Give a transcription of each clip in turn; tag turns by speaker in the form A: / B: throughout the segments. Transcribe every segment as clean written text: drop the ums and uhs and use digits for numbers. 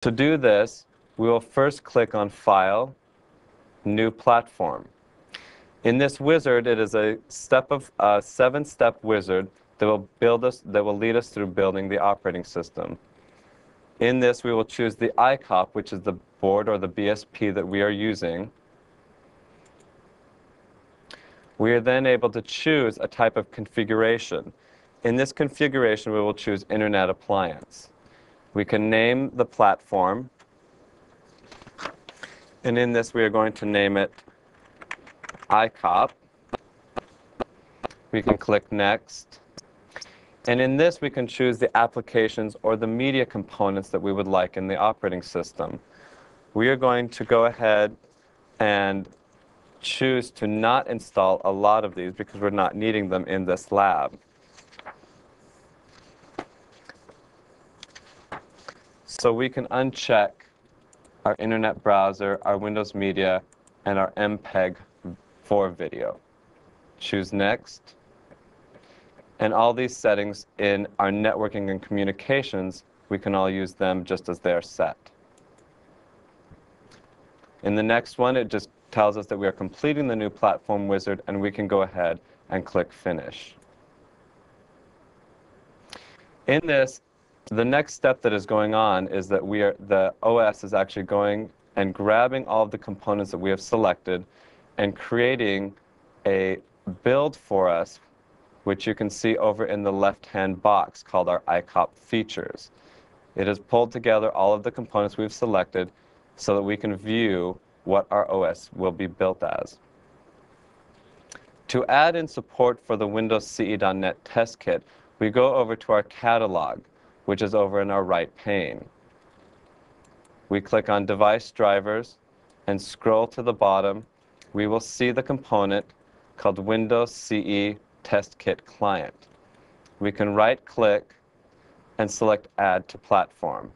A: To do this, we will first click on File, New Platform. In this wizard, it is a 7-step wizard that will lead us through building the operating system. In this, we will choose the ICOP, which is the board or the BSP that we are using. We are then able to choose a type of configuration. In this configuration, we will choose Internet Appliance. We can name the platform, and in this, we are going to name it ICOP. We can click Next. And in this, we can choose the applications or the media components that we would like in the operating system. We are going to go ahead and choose to not install a lot of these because we're not needing them in this lab. So we can uncheck our internet browser, our Windows Media, and our MPEG 4 video. Choose Next. And all these settings in our networking and communications, we can all use them just as they are set. In the next one, it just tells us that we are completing the new platform wizard, and we can go ahead and click Finish. In this, the next step that is going on is that the OS is actually going and grabbing all of the components that we have selected and creating a build for us, which you can see over in the left-hand box called our ICOP features. It has pulled together all of the components we've selected so that we can view what our OS will be built as. To add in support for the Windows CE.NET test kit, we go over to our catalog, which is over in our right pane. We click on Device Drivers and scroll to the bottom. We will see the component called Windows CE Test Kit Client. We can right-click and select Add to Platform.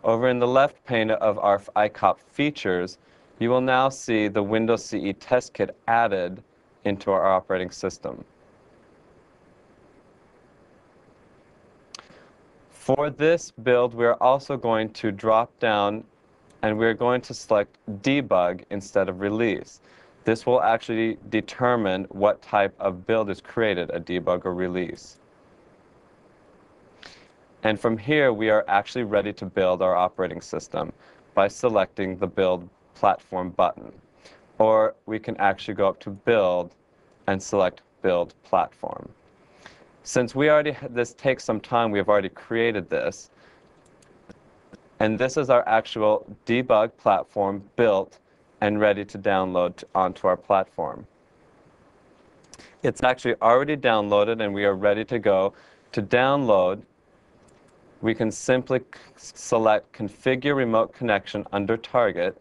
A: Over in the left pane of our ICOP features, you will now see the Windows CE Test Kit added into our operating system. For this build, we are also going to drop down and we're going to select Debug instead of Release. This will actually determine what type of build is created, a debug or release. And from here, we are actually ready to build our operating system by selecting the Build Platform button. Or we can actually go up to Build and select Build Platform. Since this takes some time, we have already created this. And this is our actual debug platform built and ready to download onto our platform. It's actually already downloaded and we are ready to go. To download, we can simply select Configure Remote Connection under Target,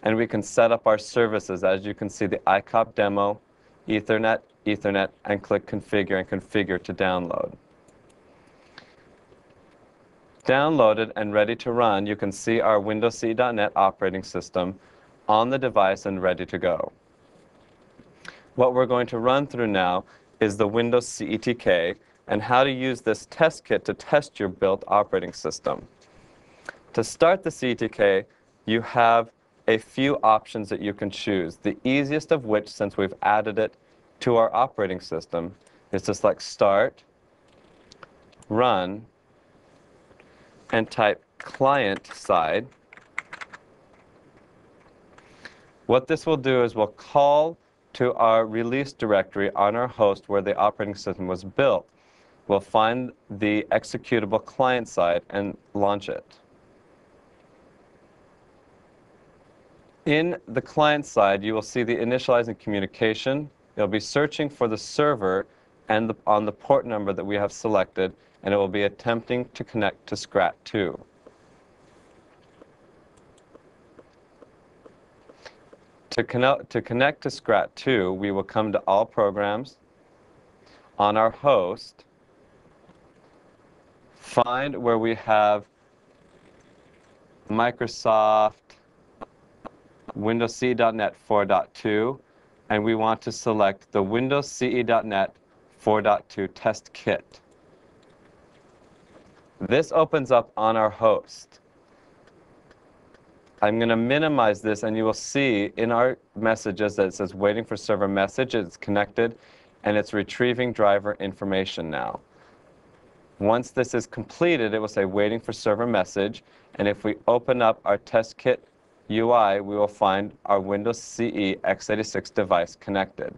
A: and we can set up our services. As you can see, the ICOP demo, Ethernet, Ethernet, and click Configure and Configure to download. Downloaded and ready to run, you can see our Windows CE.NET operating system on the device and ready to go. What we're going to run through now is the Windows CETK and how to use this test kit to test your built operating system. To start the CETK, you have a few options that you can choose. The easiest of which, since we've added it to our operating system, is to select Start, Run, and type client side. What this will do is we'll call to our release directory on our host where the operating system was built. We'll find the executable client side and launch it. In the client side, you will see the initializing communication. It'll be searching for the server and on the port number that we have selected, and it will be attempting to connect to SCRAT2. To connect to SCRAT2, we will come to All Programs, on our host, find where we have Microsoft Windows CE.NET 4.2, and we want to select the Windows CE.NET 4.2 Test Kit. This opens up on our host. I'm going to minimize this, and you will see in our messages that it says waiting for server message. It's connected, and it's retrieving driver information now. Once this is completed, it will say waiting for server message, and if we open up our test kit UI, we will find our Windows CE x86 device connected.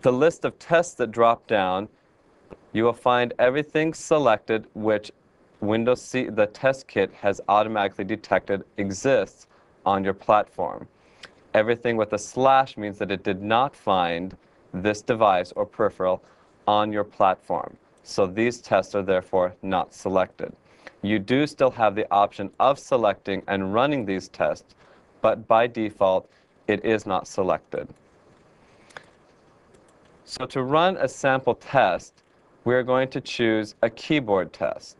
A: The list of tests that drop down, you will find everything selected which Windows CE, the test kit has automatically detected exists on your platform. Everything with a slash means that it did not find this device or peripheral on your platform. So these tests are therefore not selected. You do still have the option of selecting and running these tests, but by default, it is not selected. So to run a sample test, we're going to choose a keyboard test.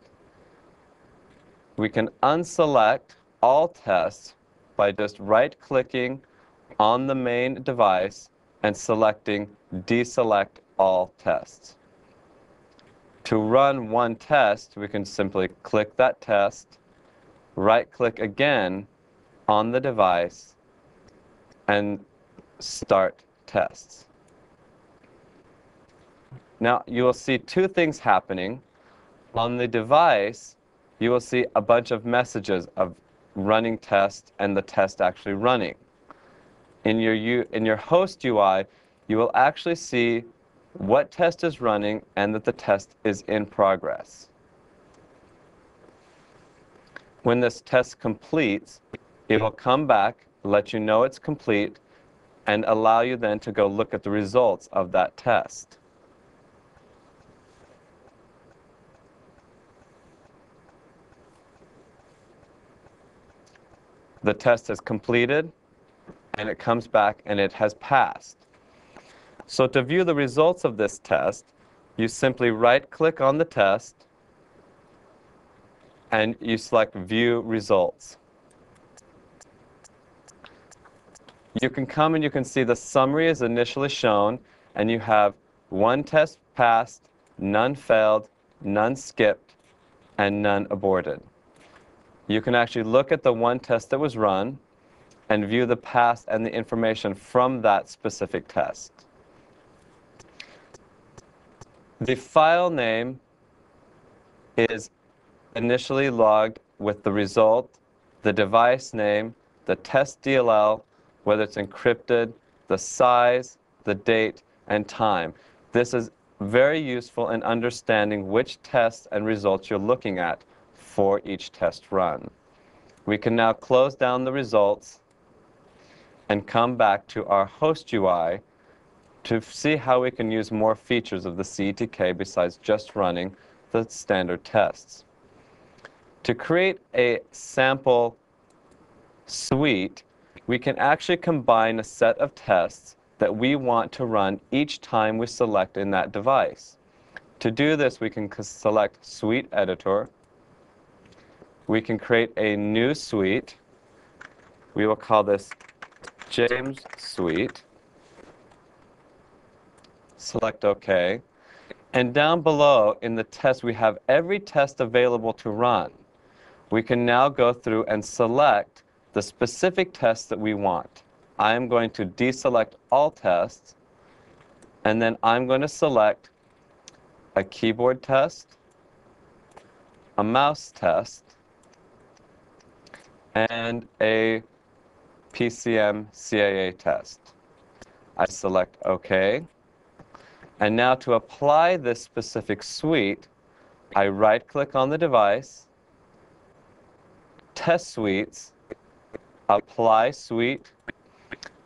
A: We can unselect all tests by just right-clicking on the main device and selecting deselect all tests. To run one test, we can simply click that test, right-click again on the device, and start tests. Now, you will see two things happening. On the device, you will see a bunch of messages of running test and the test actually running. In your host UI, you will actually see what test is running and that the test is in progress. When this test completes, it will come back, let you know it's complete, and allow you then to go look at the results of that test. The test is completed, and it comes back and it has passed. So to view the results of this test, you simply right-click on the test, and you select View Results. You can come and you can see the summary is initially shown, and you have one test passed, none failed, none skipped, and none aborted. You can actually look at the one test that was run and view the pass and the information from that specific test. The file name is initially logged with the result, the device name, the test DLL, whether it's encrypted, the size, the date, and time. This is very useful in understanding which tests and results you're looking at for each test run. We can now close down the results and come back to our host UI to see how we can use more features of the CETK besides just running the standard tests. To create a sample suite, we can actually combine a set of tests that we want to run each time we select in that device. To do this, we can select Suite Editor. We can create a new suite. We will call this James Suite. Select OK. And down below in the test, we have every test available to run. We can now go through and select the specific tests that we want. I am going to deselect all tests, and then I'm going to select a keyboard test, a mouse test, and a PCM CAA test. I select OK. And now to apply this specific suite, I right-click on the device, Test Suites, Apply Suite,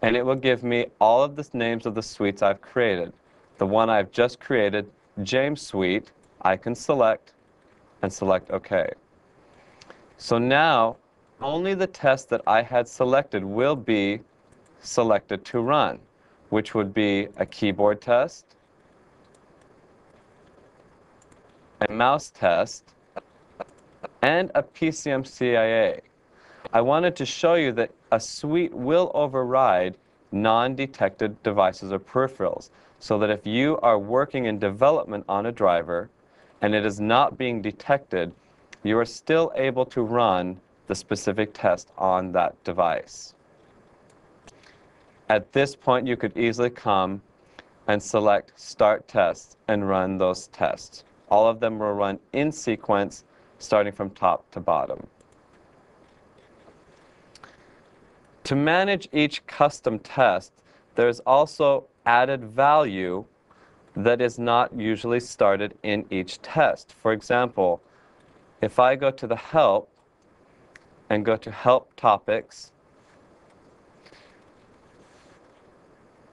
A: and it will give me all of the names of the suites I've created. The one I've just created, James Suite, I can select and select OK. So now, only the test that I had selected will be selected to run, which would be a keyboard test, a mouse test, and a PCM CAA. I wanted to show you that a suite will override non-detected devices or peripherals. so that if you are working in development on a driver and it is not being detected, you are still able to run the specific test on that device. At this point, you could easily come and select Start Tests and run those tests. All of them will run in sequence, starting from top to bottom. To manage each custom test, there's also added value that is not usually started in each test. For example, if I go to the Help and go to Help Topics,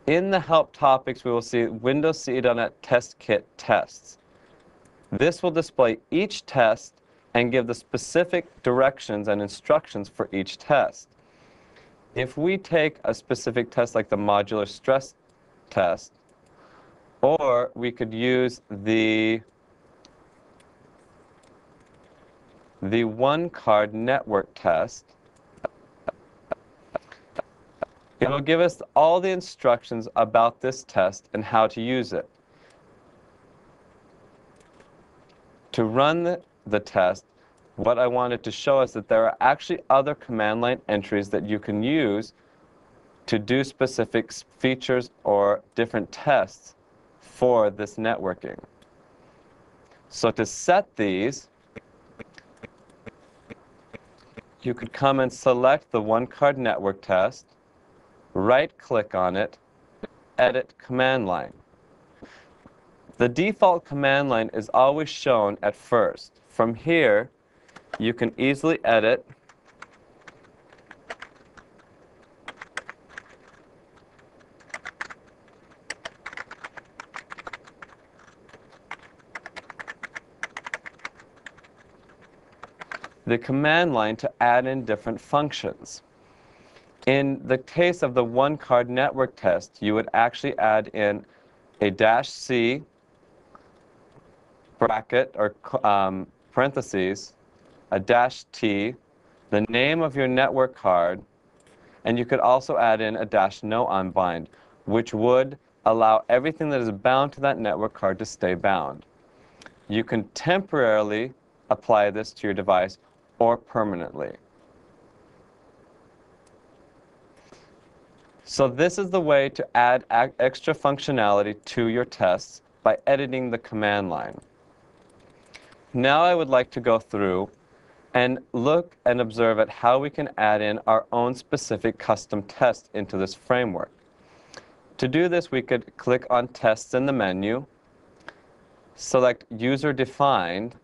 A: in the Help Topics, we will see Windows CE.NET Test Kit Tests. This will display each test and give the specific directions and instructions for each test. If we take a specific test like the modular stress test, or we could use the one-card network test, it will give us all the instructions about this test and how to use it. To run the test, what I wanted to show is that there are actually other command line entries that you can use to do specific features or different tests for this networking. So to set these, you could come and select the one-card network test, right-click on it, edit command line. The default command line is always shown at first. From here, you can easily edit the command line to add in different functions. In the case of the one-card network test, you would actually add in a -C bracket or parentheses, a -T, the name of your network card, and you could also add in a -No on bind, which would allow everything that is bound to that network card to stay bound. You can temporarily apply this to your device or permanently. So this is the way to add extra functionality to your tests by editing the command line. Now I would like to go through and look and observe at how we can add in our own specific custom tests into this framework. To do this, we could click on Tests in the menu, select User Defined,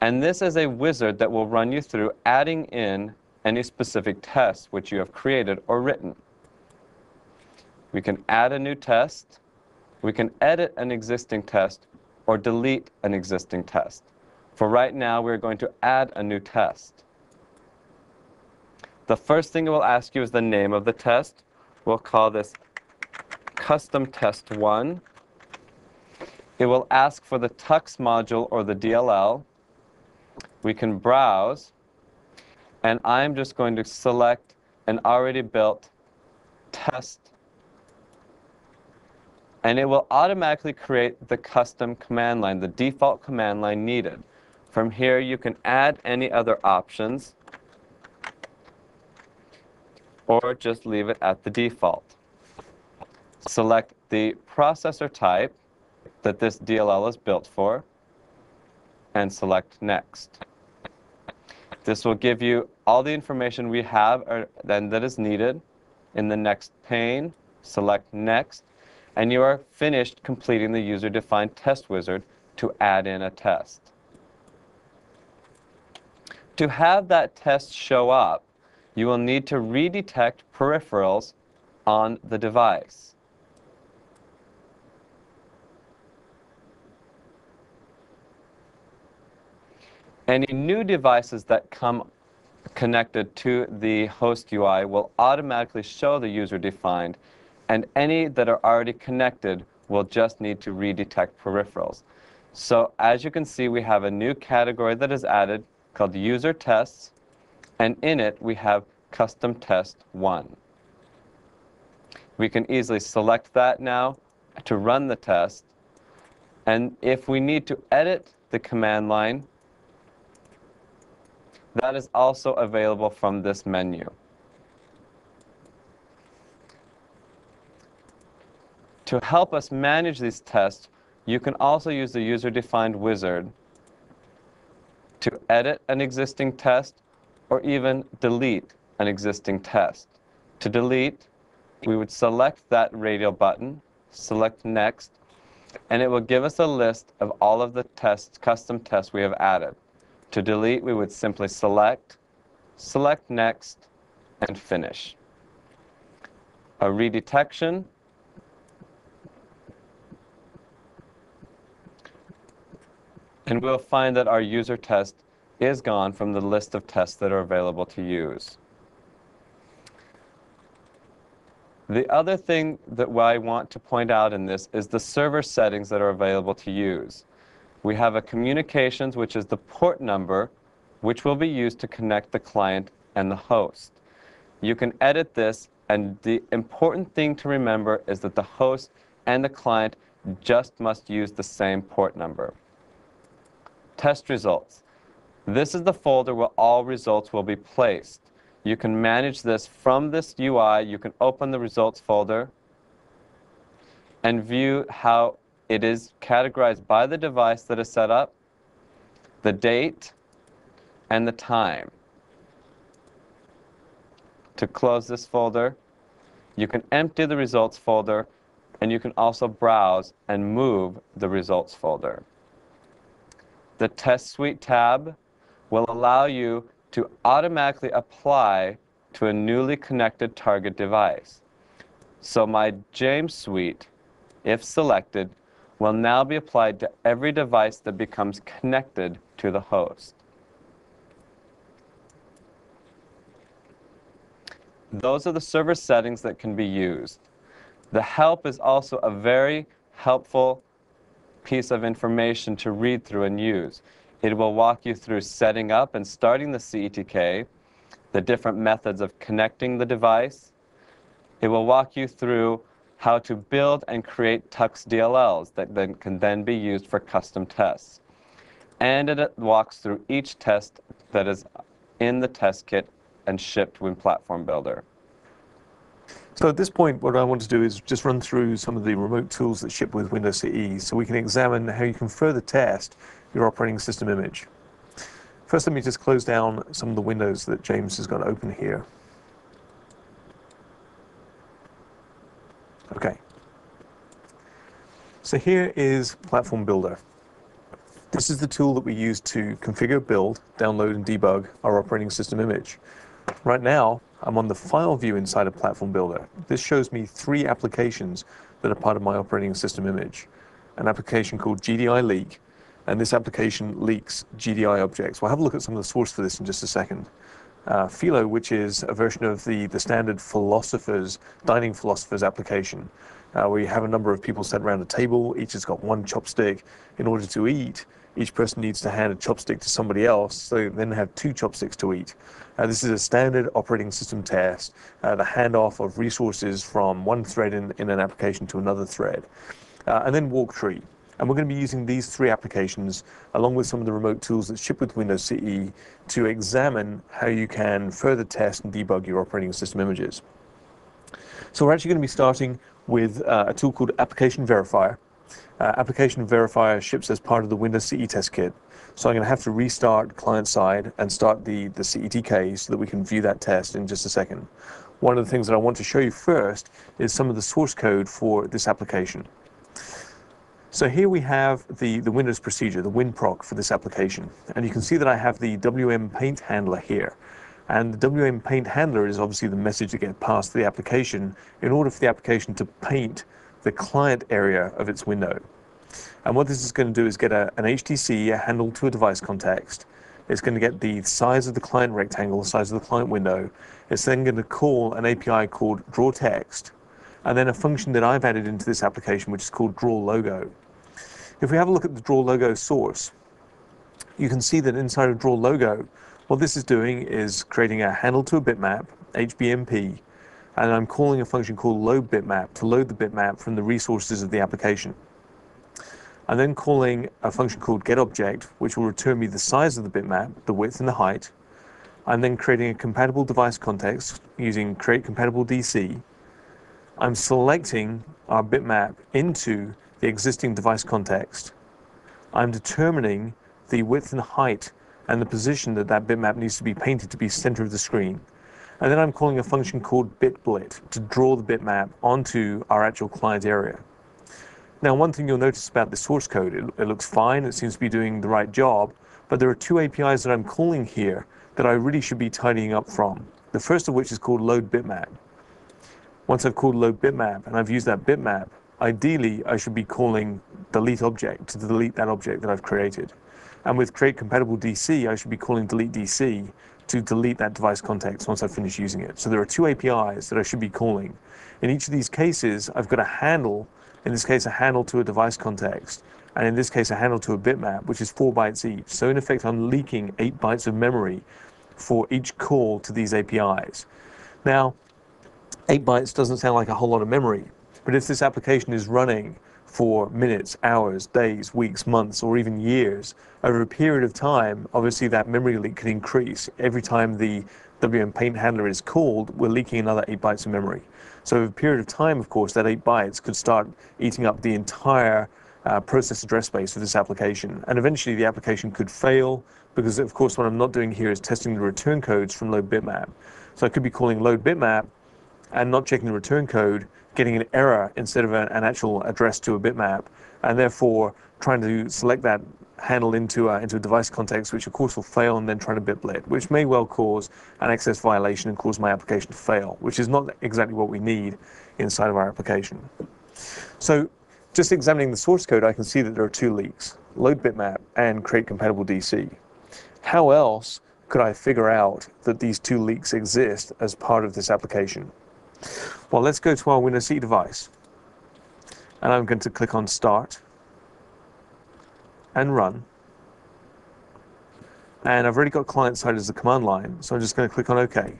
A: and this is a wizard that will run you through adding in any specific tests which you have created or written. We can add a new test, we can edit an existing test, or delete an existing test. For right now, we're going to add a new test. The first thing it will ask you is the name of the test. We'll call this Custom Test 1. It will ask for the Tux module or the DLL. We can browse, and I'm just going to select an already built test, and it will automatically create the custom command line, the default command line needed. From here, you can add any other options or just leave it at the default. Select the processor type that this DLL is built for and select Next. This will give you all the information we have that is needed. In the next pane, select Next, and you are finished completing the user-defined test wizard to add in a test. To have that test show up, you will need to redetect peripherals on the device. Any new devices that come connected to the host UI will automatically show the user-defined, and any that are already connected will just need to redetect peripherals. So as you can see, we have a new category that is added called User Tests, and in it we have Custom Test 1. We can easily select that now to run the test. And if we need to edit the command line, that is also available from this menu. To help us manage these tests, you can also use the user-defined wizard to edit an existing test or even delete an existing test. To delete, we would select that radial button, select Next, and it will give us a list of all of the tests, custom tests we have added. To delete, we would simply select Next, and Finish. A redetection, and we'll find that our user test is gone from the list of tests that are available to use. The other thing that I want to point out in this is the server settings that are available to use. We have a communications, which is the port number, which will be used to connect the client and the host. You can edit this, and the important thing to remember is that the host and the client just must use the same port number. Test results. This is the folder where all results will be placed. You can manage this from this UI. You can open the results folder and view how it is categorized by the device that is set up, the date, and the time. To close this folder, you can empty the results folder, and you can also browse and move the results folder. The Test Suite tab will allow you to automatically apply to a newly connected target device. So my James Suite, if selected, will now be applied to every device that becomes connected to the host. Those are the server settings that can be used. The help is also a very helpful piece of information to read through and use. It will walk you through setting up and starting the CETK, the different methods of connecting the device. It will walk you through how to build and create Tux DLLs that can then be used for custom tests. And it walks through each test that is in the test kit and shipped with Platform Builder.
B: So at this point, what I want to do is just run through some of the remote tools that ship with Windows CE so we can examine how you can further test your operating system image. First, let me just close down some of the windows that James has got open here. Okay. So here is Platform Builder. This is the tool that we use to configure, build, download, and debug our operating system image. Right now, I'm on the file view inside of Platform Builder. This shows me 3 applications that are part of my operating system image. An application called GDI Leak, and this application leaks GDI objects. We'll have a look at some of the source for this in just a second. Philo, which is a version of the standard dining philosophers application, where you have a number of people sat around a table, each has got one chopstick. In order to eat, each person needs to hand a chopstick to somebody else, so they then have 2 chopsticks to eat. This is a standard operating system test, the handoff of resources from one thread in an application to another thread, and then walk tree. And we're going to be using these 3 applications, along with some of the remote tools that ship with Windows CE, to examine how you can further test and debug your operating system images. So we're actually going to be starting with a tool called Application Verifier. Application Verifier ships as part of the Windows CE test kit. So I'm going to have to restart client side and start the CETK so that we can view that test in just a second. One of the things that I want to show you first is some of the source code for this application. So here we have the Windows procedure, the WinProc for this application. And you can see that I have the WM Paint handler here. And the WM Paint handler is obviously the message that gets passed to the application in order for the application to paint the client area of its window. And what this is going to do is get an HTC, a handle to a device context. It's going to get the size of the client rectangle, the size of the client window. It's then going to call an API called drawText, and then a function that I've added into this application, which is called drawLogo. If we have a look at the drawLogo source, you can see that inside of drawLogo, what this is doing is creating a handle to a bitmap, HBMP, and I'm calling a function called load bitmap to load the bitmap from the resources of the application. I'm then calling a function called getObject, which will return me the size of the bitmap, the width and the height. I'm then creating a compatible device context using createCompatibleDC. I'm selecting our bitmap into the existing device context. I'm determining the width and height and the position that that bitmap needs to be painted to be center of the screen. And then I'm calling a function called bitBlit to draw the bitmap onto our actual client area. Now, one thing you'll notice about the source code, it looks fine, it seems to be doing the right job, but there are two APIs that I'm calling here that I really should be tidying up from. The first of which is called load bitmap. Once I've called load bitmap and I've used that bitmap, ideally I should be calling delete object to delete that object that I've created. And with createCompatibleDC, I should be calling deleteDC to delete that device context once I finish using it. So there are two APIs that I should be calling. In each of these cases, I've got a handle, in this case a handle to a device context, and in this case a handle to a bitmap, which is 4 bytes each. So in effect, I'm leaking 8 bytes of memory for each call to these APIs. Now, 8 bytes doesn't sound like a whole lot of memory, but if this application is running for minutes, hours, days, weeks, months, or even years, over a period of time, obviously that memory leak could increase. Every time the WM Paint handler is called, we're leaking another 8 bytes of memory. So over a period of time, of course, that 8 bytes could start eating up the entire process address space for this application. And eventually the application could fail because, of course, what I'm not doing here is testing the return codes from load bitmap. So I could be calling load bitmap and not checking the return code, getting an error instead of an actual address to a bitmap, and therefore trying to select that handle into a device context, which of course will fail, and then trying to bitblit, which may well cause an access violation and cause my application to fail, which is not exactly what we need inside of our application. So just examining the source code, I can see that there are two leaks, load bitmap and createCompatibleDC. How else could I figure out that these two leaks exist as part of this application? Well, let's go to our Windows CE device, and I'm going to click on Start and Run. And I've already got client-side as the command line, so I'm just going to click on OK.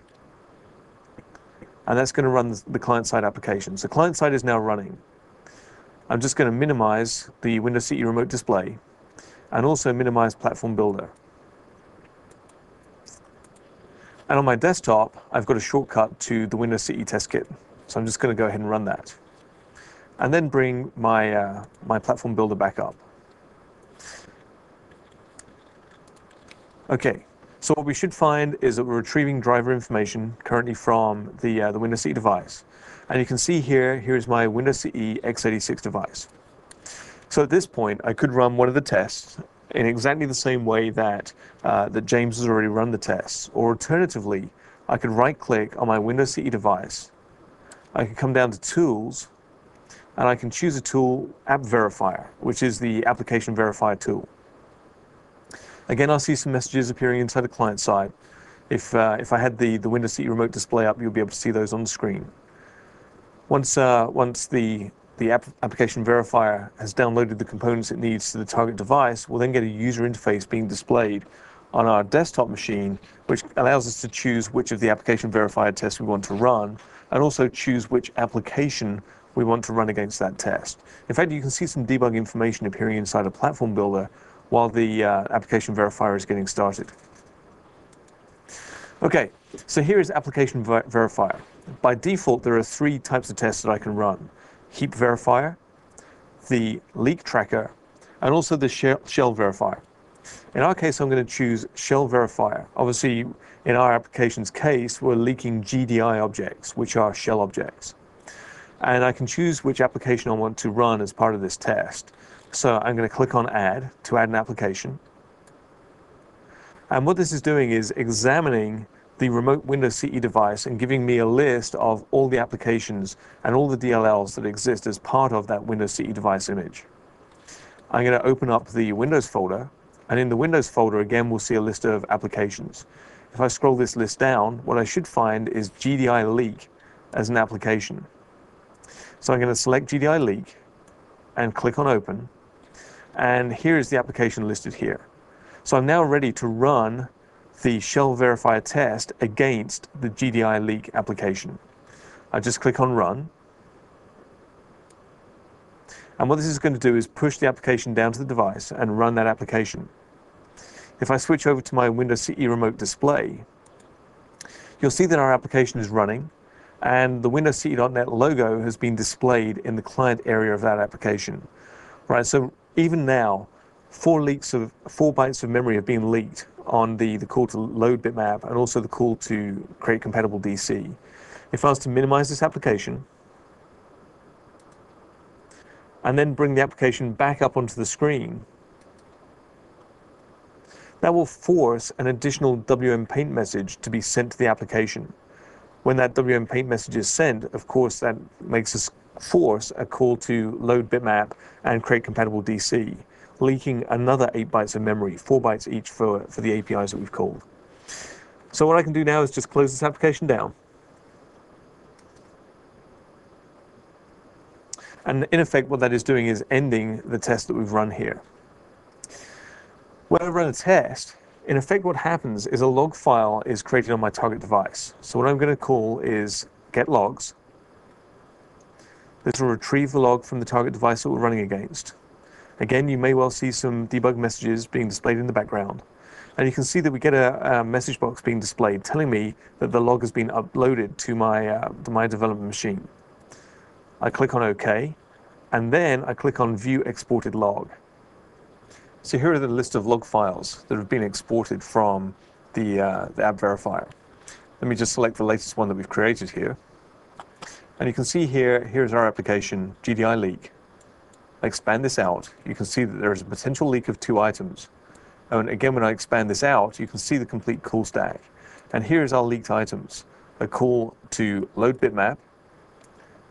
B: And that's going to run the client-side application. So client-side is now running. I'm just going to minimize the Windows CE remote display and also minimize Platform Builder. And on my desktop, I've got a shortcut to the Windows CE test kit. So I'm just going to go ahead and run that. And then bring my, my Platform Builder back up. Okay, so what we should find is that we're retrieving driver information currently from the Windows CE device. And you can see here's my Windows CE x86 device. So at this point, I could run one of the tests in exactly the same way that, that James has already run the tests. Or alternatively, I could right-click on my Windows CE device. I can come down to Tools, and I can choose a tool, App Verifier, which is the application verifier tool. Again, I'll see some messages appearing inside the client side. If I had the Windows CE remote display up, you'll be able to see those on the screen. Once the application verifier has downloaded the components it needs to the target device, we'll then get a user interface being displayed on our desktop machine, which allows us to choose which of the application verifier tests we want to run, and also choose which application we want to run against that test. In fact, you can see some debug information appearing inside a Platform Builder while the application verifier is getting started. Okay, so here is application verifier. By default, there are 3 types of tests that I can run: heap verifier, the leak tracker, and also the shell verifier. In our case, I'm going to choose shell verifier. Obviously, in our application's case, we're leaking GDI objects, which are shell objects. And I can choose which application I want to run as part of this test. So I'm going to click on Add to add an application. And what this is doing is examining the remote Windows CE device and giving me a list of all the applications and all the DLLs that exist as part of that Windows CE device image. I'm going to open up the Windows folder, and in the Windows folder again we'll see a list of applications. If I scroll this list down, what I should find is GDI leak as an application. So I'm going to select GDI leak and click on Open, and here is the application listed here. So I'm now ready to run the shell verifier test against the GDI leak application. I just click on Run. And what this is going to do is push the application down to the device and run that application. If I switch over to my Windows CE remote display, you'll see that our application is running and the Windows CE.NET logo has been displayed in the client area of that application. Right, so even now, 4 bytes of memory have been leaked on the call to load bitmap and also the call to create compatible DC. If I was to minimize this application and then bring the application back up onto the screen, that will force an additional WM Paint message to be sent to the application. When that WM Paint message is sent, of course, that makes us force a call to load bitmap and create compatible DC, leaking another 8 bytes of memory, 4 bytes each for the APIs that we've called. So what I can do now is just close this application down. And in effect, what that is doing is ending the test that we've run here. When I run a test, in effect what happens is a log file is created on my target device. So what I'm going to call is get logs. This will retrieve the log from the target device that we're running against. Again, you may well see some debug messages being displayed in the background. And you can see that we get a message box being displayed telling me that the log has been uploaded to my development machine. I click on OK, and then I click on View Exported Log. So here are the list of log files that have been exported from the app verifier. Let me just select the latest one that we've created here. And you can see here's our application, GDI leak. I expand this out, you can see that there is a potential leak of 2 items. And again, when I expand this out, you can see the complete call stack. And here's our leaked items, a call to load bitmap,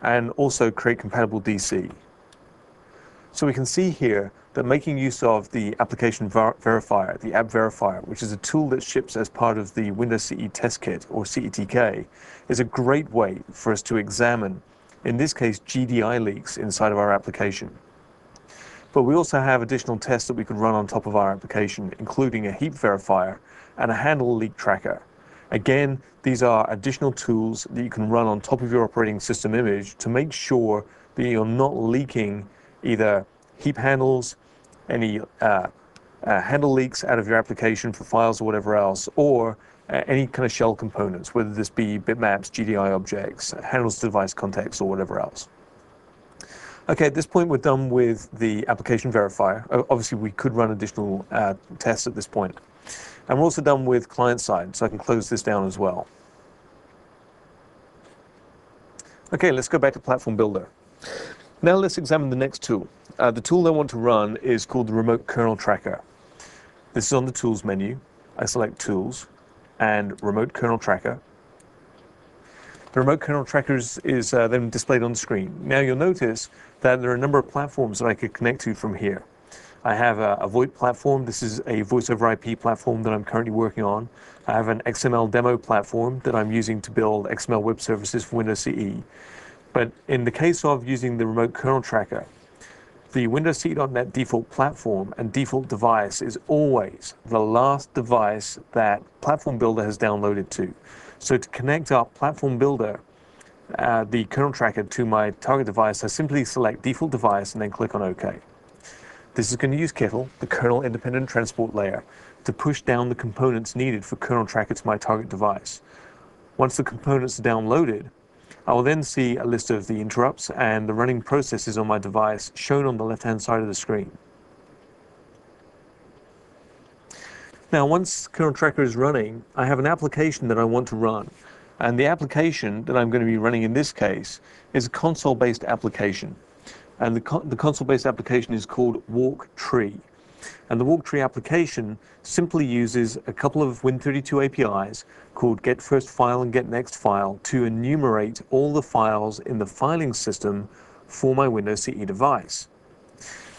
B: and also create compatible DC. So we can see here that making use of the application verifier, the app verifier, which is a tool that ships as part of the Windows CE test kit, or CETK, is a great way for us to examine, in this case, GDI leaks inside of our application. But we also have additional tests that we could run on top of our application, including a heap verifier and a handle leak tracker. Again, these are additional tools that you can run on top of your operating system image to make sure that you're not leaking either heap handles, any handle leaks out of your application for files or whatever else, or any kind of shell components, whether this be bitmaps, GDI objects, handles to device context, or whatever else. Okay, at this point we're done with the application verifier. Obviously we could run additional tests at this point. And we're also done with client side, so I can close this down as well. Okay, let's go back to Platform Builder. Now let's examine the next tool. The tool I want to run is called the Remote Kernel Tracker. This is on the Tools menu. I select Tools and Remote Kernel Tracker. The Remote Kernel Tracker is then displayed on the screen. Now you'll notice that there are a number of platforms that I could connect to from here. I have a VoIP platform. This is a voice over IP platform that I'm currently working on. I have an XML demo platform that I'm using to build XML web services for Windows CE. But in the case of using the Remote Kernel Tracker, the Windows CE.NET default platform and default device is always the last device that Platform Builder has downloaded to. So to connect up Platform Builder, the kernel tracker, to my target device, I simply select default device and then click on OK. This is going to use Kittle, the kernel independent transport layer, to push down the components needed for kernel tracker to my target device. Once the components are downloaded, I will then see a list of the interrupts and the running processes on my device shown on the left-hand side of the screen. Now, once kernel tracker is running, I have an application that I want to run. And the application that I'm going to be running in this case is a console-based application. And the console-based application is called Walk Tree. And the Walk Tree application simply uses a couple of Win32 APIs called getFirstFile and getNextFile to enumerate all the files in the filing system for my Windows CE device.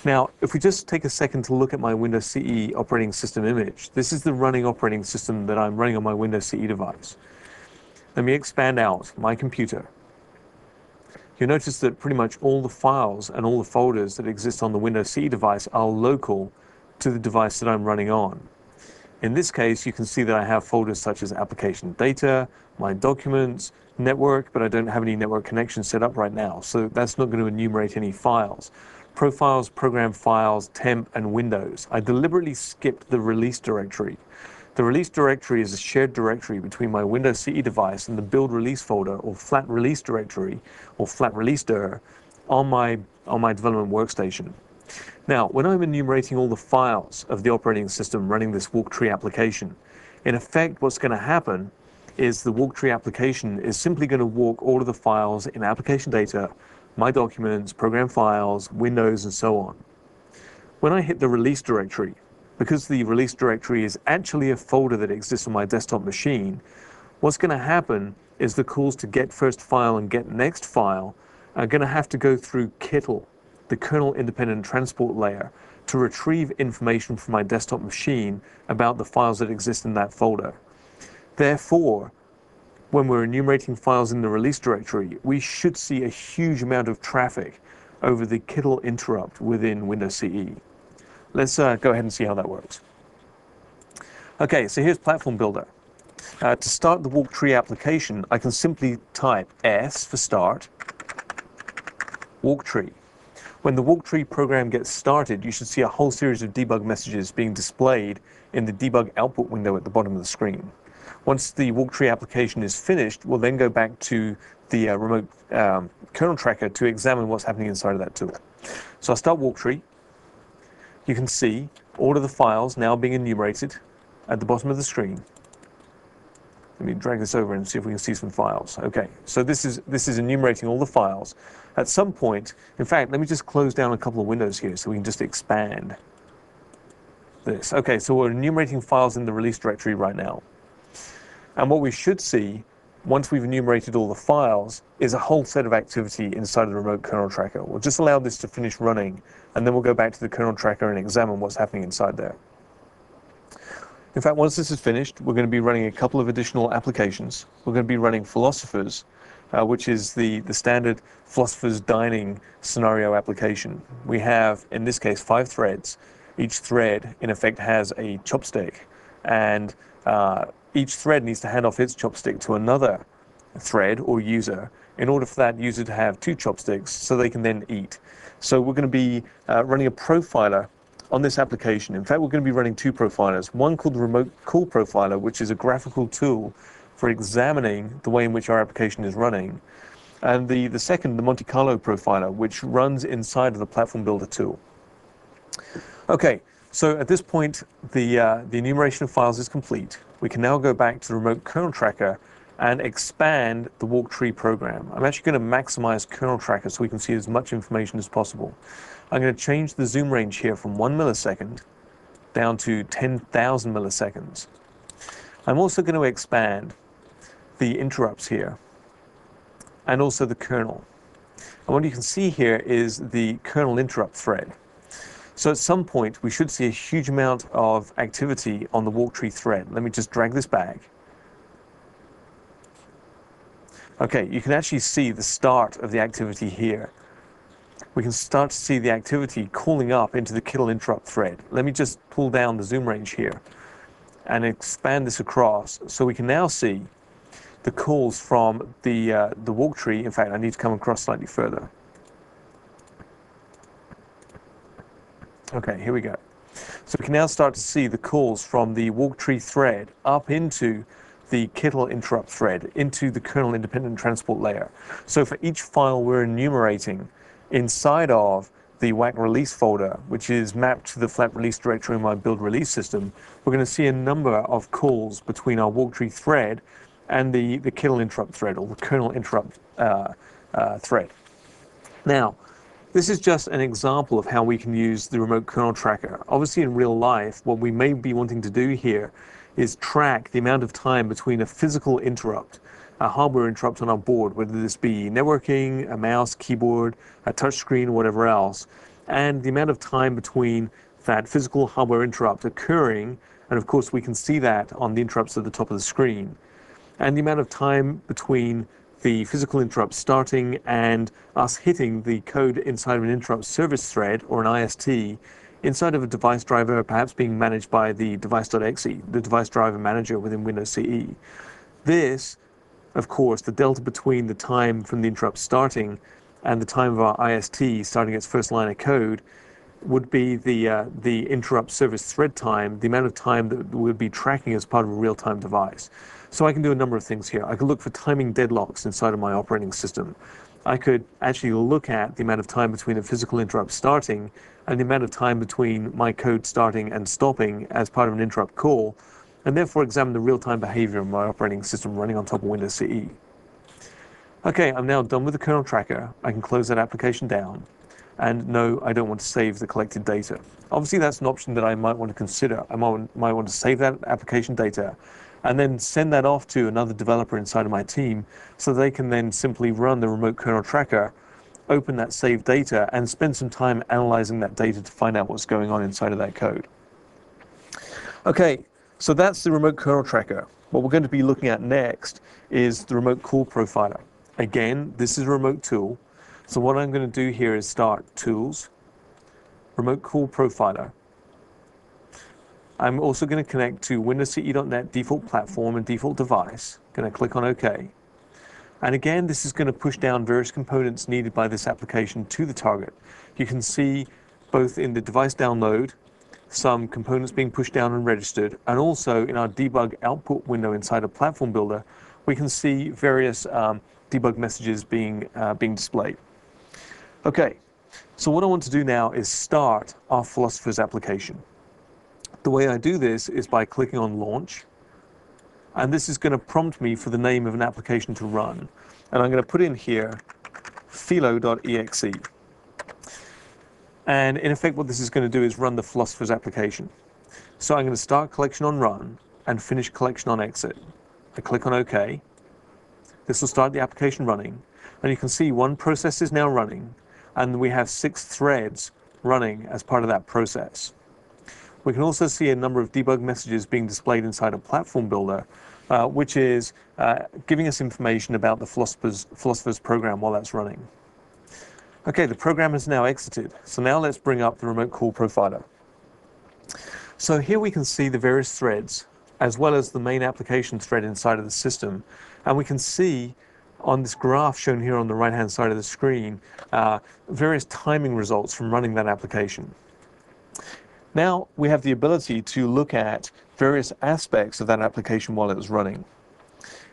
B: Now, if we just take a second to look at my Windows CE operating system image, this is the running operating system that I'm running on my Windows CE device. Let me expand out my computer. You'll notice that pretty much all the files and all the folders that exist on the Windows CE device are local to the device that I'm running on. In this case, you can see that I have folders such as application data, my documents, network, but I don't have any network connection set up right now, so that's not going to enumerate any files. Profiles, program files, temp, and Windows. I deliberately skipped the release directory. The release directory is a shared directory between my Windows CE device and the build release folder, or flat release directory, or flat release dir, on my development workstation. Now, when I'm enumerating all the files of the operating system running this walktree application, in effect, what's going to happen is the walktree application is simply going to walk all of the files in application data, my documents, program files, Windows, and so on. When I hit the release directory, because the release directory is actually a folder that exists on my desktop machine, what's going to happen is the calls to get first file and get next file are going to have to go through KITL, the kernel independent transport layer, to retrieve information from my desktop machine about the files that exist in that folder. Therefore, when we're enumerating files in the release directory, we should see a huge amount of traffic over the KITL interrupt within Windows CE. Let's go ahead and see how that works. Okay, so here's Platform Builder. To start the walktree application, I can simply type S for start, walktree. When the walktree program gets started, you should see a whole series of debug messages being displayed in the debug output window at the bottom of the screen. Once the walktree application is finished, we'll then go back to the remote kernel tracker to examine what's happening inside of that tool. So I'll start walktree. You can see all of the files now being enumerated at the bottom of the screen. Let me drag this over and see if we can see some files. Okay, so this is enumerating all the files. At some point, in fact, let me just close down a couple of windows here so we can just expand this. Okay, so we're enumerating files in the release directory right now. And what we should see, once we've enumerated all the files, is a whole set of activity inside of the remote kernel tracker. We'll just allow this to finish running, and then we'll go back to the kernel tracker and examine what's happening inside there. In fact, once this is finished, we're going to be running a couple of additional applications. We're going to be running Philosophers, which is the standard Philosophers Dining scenario application. We have, in this case, 5 threads. Each thread, in effect, has a chopstick, and each thread needs to hand off its chopstick to another thread or user in order for that user to have 2 chopsticks so they can then eat. So we're going to be running a profiler on this application. In fact, we're going to be running 2 profilers, one called the Remote Call Profiler, which is a graphical tool for examining the way in which our application is running, and the second, the Monte Carlo Profiler, which runs inside of the Platform Builder tool. Okay, so at this point, the enumeration of files is complete. We can now go back to the remote kernel tracker and expand the walktree program. I'm actually going to maximize kernel tracker so we can see as much information as possible. I'm going to change the zoom range here from 1 millisecond down to 10,000 milliseconds. I'm also going to expand the interrupts here and also the kernel. And what you can see here is the kernel interrupt thread. So at some point, we should see a huge amount of activity on the walktree thread. Let me just drag this back. Okay, you can actually see the start of the activity here. We can start to see the activity calling up into the KITL interrupt thread. Let me just pull down the zoom range here and expand this across so we can now see the calls from the walktree. In fact, I need to come across slightly further. Okay, here we go. So we can now start to see the calls from the walktree thread up into the KITL interrupt thread, into the kernel independent transport layer. So for each file we're enumerating inside of the WAC release folder, which is mapped to the flat release directory in my build release system, we're going to see a number of calls between our walktree thread and the KITL interrupt thread, or the kernel interrupt thread. Now, this is just an example of how we can use the remote kernel tracker. Obviously, in real life, what we may be wanting to do here is track the amount of time between a physical interrupt, a hardware interrupt on our board, whether this be networking, a mouse, keyboard, a touch screen, or whatever else, and the amount of time between that physical hardware interrupt occurring, and of course we can see that on the interrupts at the top of the screen, and the amount of time between the physical interrupt starting and us hitting the code inside of an interrupt service thread or an IST inside of a device driver, perhaps being managed by the device.exe, the device driver manager within Windows CE. This of course, the delta between the time from the interrupt starting and the time of our IST starting its first line of code would be the interrupt service thread time, the amount of time that we'll be tracking as part of a real-time device. So I can do a number of things here. I could look for timing deadlocks inside of my operating system. I could actually look at the amount of time between a physical interrupt starting and the amount of time between my code starting and stopping as part of an interrupt call, and therefore examine the real-time behavior of my operating system running on top of Windows CE. Okay, I'm now done with the kernel tracker. I can close that application down. And no, I don't want to save the collected data. Obviously, that's an option that I might want to consider. I might want to save that application data and then send that off to another developer inside of my team so they can then simply run the remote kernel tracker, open that saved data, and spend some time analyzing that data to find out what's going on inside of that code. Okay, so that's the remote kernel tracker. What we're going to be looking at next is the remote call profiler. Again, this is a remote tool. So what I'm going to do here is start Tools, Remote Call Profiler. I'm also going to connect to Windows CE.NET default platform and default device. Going to click on OK. And again, this is going to push down various components needed by this application to the target. You can see both in the device download, some components being pushed down and registered, and also in our debug output window inside of Platform Builder, we can see various debug messages being displayed. Okay, so what I want to do now is start our Philosopher's application. The way I do this is by clicking on Launch, and this is going to prompt me for the name of an application to run. And I'm going to put in here philo.exe. And in effect, what this is going to do is run the Philosopher's application. So I'm going to start collection on run and finish collection on exit. I click on OK. This will start the application running. And you can see one process is now running, and we have 6 threads running as part of that process. We can also see a number of debug messages being displayed inside a Platform Builder, which is giving us information about the Philosopher's program while that's running. Okay, the program has now exited. So now let's bring up the remote call profiler. So here we can see the various threads, as well as the main application thread inside of the system. And we can see on this graph shown here on the right-hand side of the screen, various timing results from running that application. Now we have the ability to look at various aspects of that application while it was running.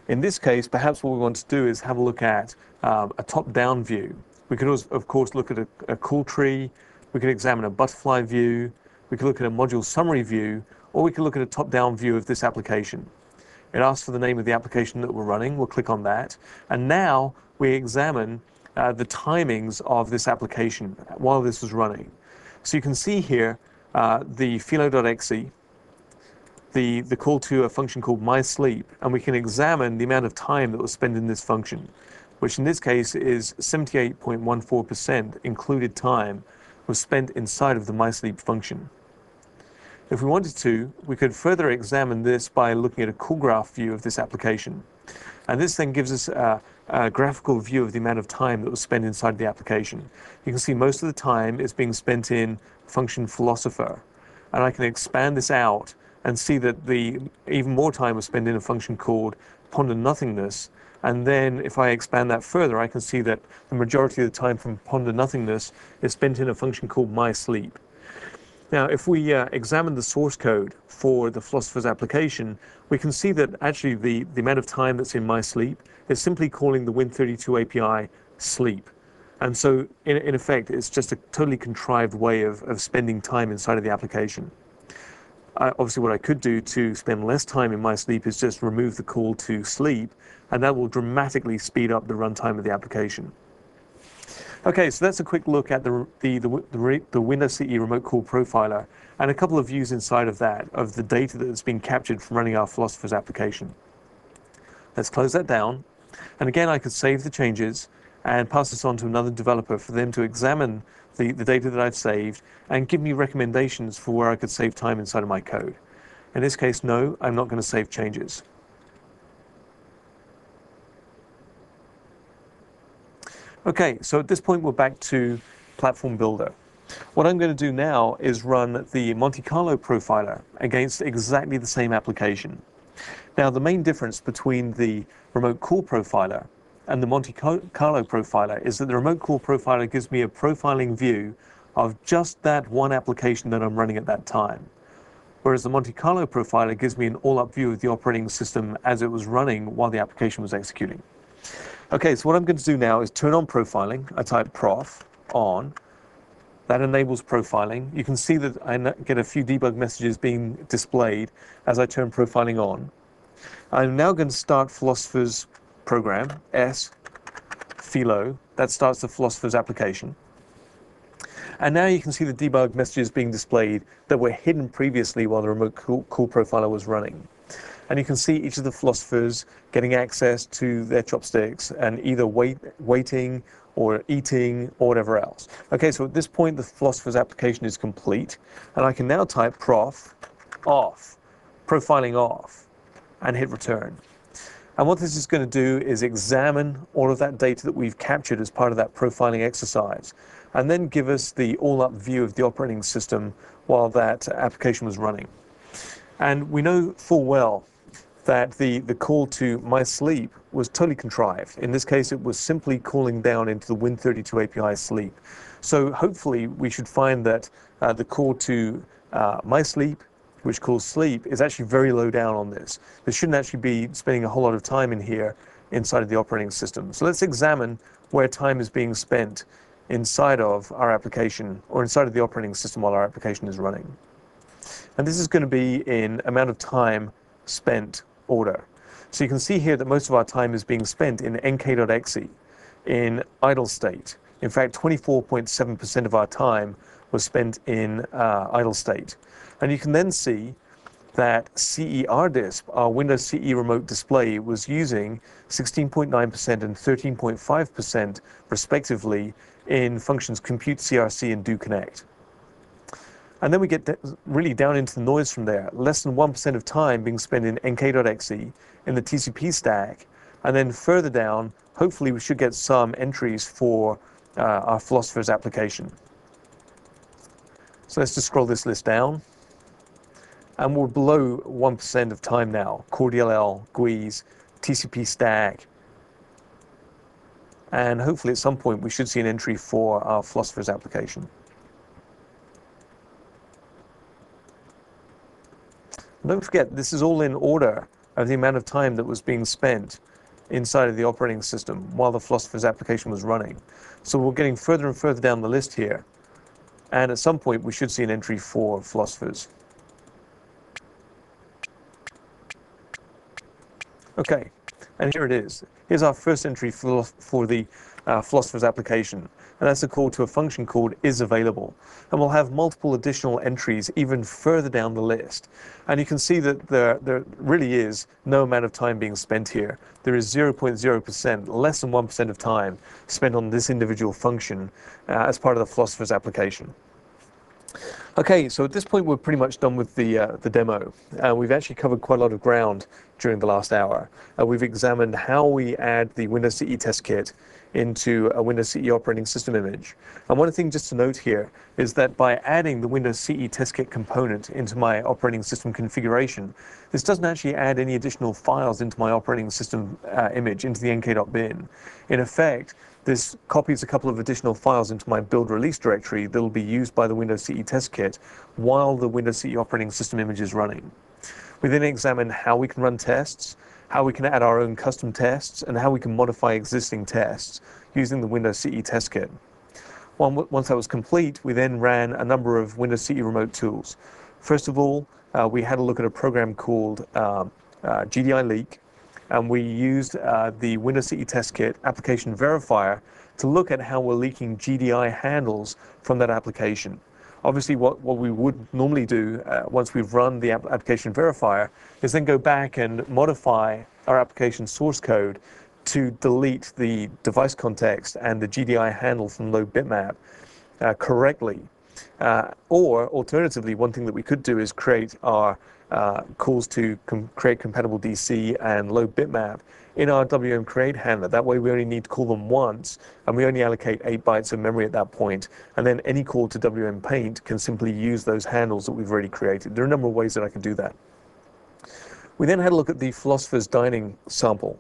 B: In this case, perhaps what we want to do is have a look at a top-down view. We could also, of course, look at a call tree, we could examine a butterfly view, we could look at a module summary view, or we could look at a top-down view of this application. It asks for the name of the application that we're running. We'll click on that. And now we examine the timings of this application while this was running. So you can see here the philo.exe, the call to a function called mySleep, and we can examine the amount of time that was spent in this function, which in this case is 78.14% included time was spent inside of the mySleep function. If we wanted to, we could further examine this by looking at a call graph view of this application. And this then gives us a graphical view of the amount of time that was spent inside the application. You can see most of the time is being spent in function philosopher. And I can expand this out and see that even more time was spent in a function called ponder nothingness. And then if I expand that further, I can see that the majority of the time from ponder nothingness is spent in a function called mySleep. Now, if we examine the source code for the Philosopher's application, we can see that actually the amount of time that's in mySleep is simply calling the Win32 API sleep. And so, in effect, it's just a totally contrived way of spending time inside of the application. Obviously, what I could do to spend less time in mySleep is just remove the call to sleep, and that will dramatically speed up the runtime of the application. Okay, so that's a quick look at the Windows CE Remote Call Profiler and a couple of views inside of that, of the data that's been captured from running our Philosopher's application. Let's close that down. And again, I could save the changes and pass this on to another developer for them to examine the data that I've saved and give me recommendations for where I could save time inside of my code. In this case, no, I'm not going to save changes. Okay, so at this point we're back to Platform Builder. What I'm going to do now is run the Monte Carlo profiler against exactly the same application. Now, the main difference between the remote call profiler and the Monte Carlo profiler is that the remote call profiler gives me a profiling view of just that one application that I'm running at that time. Whereas the Monte Carlo profiler gives me an all-up view of the operating system as it was running while the application was executing. Okay, so what I'm going to do now is turn on profiling. I type prof on. That enables profiling. You can see that I get a few debug messages being displayed as I turn profiling on. I'm now going to start Philosopher's program, S, philo. That starts the Philosopher's application. And now you can see the debug messages being displayed that were hidden previously while the remote call profiler was running. And you can see each of the philosophers getting access to their chopsticks and either waiting or eating or whatever else. Okay, so at this point the philosopher's application is complete, and I can now type prof off, profiling off, and hit return. And what this is going to do is examine all of that data that we've captured as part of that profiling exercise, and then give us the all-up view of the operating system while that application was running. And we know full well that the call to my sleep was totally contrived. In this case, it was simply calling down into the Win32 API sleep. So hopefully we should find that the call to my sleep, which calls sleep, is actually very low down on this. There shouldn't actually be spending a whole lot of time in here inside of the operating system. So let's examine where time is being spent inside of our application or inside of the operating system while our application is running. And this is going to be in amount of time spent order. So you can see here that most of our time is being spent in nk.exe in idle state. In fact, 24.7% of our time was spent in idle state. And you can then see that CERDISP, our Windows CE remote display, was using 16.9% and 13.5% respectively in functions compute CRC and do connect. And then we get really down into the noise from there. Less than 1% of time being spent in nk.exe, in the TCP stack, and then further down, hopefully we should get some entries for our Philosopher's application. So let's just scroll this list down. And we're below 1% of time now. CoreDLL, GUIs, TCP stack. And hopefully at some point we should see an entry for our Philosopher's application. Don't forget, this is all in order of the amount of time that was being spent inside of the operating system while the Philosopher's application was running. So we're getting further and further down the list here. And at some point, we should see an entry for Philosophers. Okay, and here it is. Here's our first entry for the Philosopher's application. And that's a call to a function called isAvailable. And we'll have multiple additional entries even further down the list. And you can see that there really is no amount of time being spent here. There is 0.0%, less than 1% of time spent on this individual function as part of the Philosopher's application. Okay, so at this point we're pretty much done with the demo. We've actually covered quite a lot of ground during the last hour. We've examined how we add the Windows CE test kit into a Windows CE operating system image. And one thing just to note here is that by adding the Windows CE test kit component into my operating system configuration, this doesn't actually add any additional files into my operating system image, into the nk.bin. In effect, this copies a couple of additional files into my build release directory that will be used by the Windows CE test kit while the Windows CE operating system image is running. We then examine how we can run tests, how we can add our own custom tests, and how we can modify existing tests using the Windows CE test kit. Once that was complete, we then ran a number of Windows CE remote tools. First of all, we had a look at a program called GDI Leak, and we used the Windows CE test kit application verifier to look at how we're leaking GDI handles from that application. Obviously, what we would normally do once we've run the application verifier is then go back and modify our application source code to delete the device context and the GDI handle from load bitmap correctly. Or alternatively, one thing that we could do is create our calls to create compatible DC and load bitmap in our WM create handler. That way we only need to call them once, and we only allocate 8 bytes of memory at that point, and then any call to WM paint can simply use those handles that we've already created. There are a number of ways that I can do that. We then had a look at the philosopher's dining sample.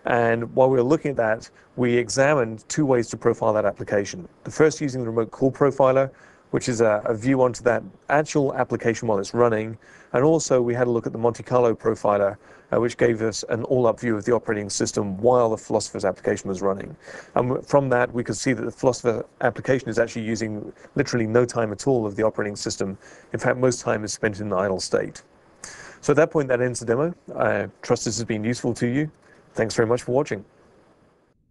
B: And while we were looking at that, we examined two ways to profile that application. The first using the remote call profiler, which is a view onto that actual application while it's running. And also we had a look at the Monte Carlo profiler, which gave us an all-up view of the operating system while the philosopher's application was running. And from that, we could see that the philosopher application is actually using literally no time at all of the operating system. In fact, most time is spent in an idle state. So at that point, that ends the demo. I trust this has been useful to you. Thanks very much for watching.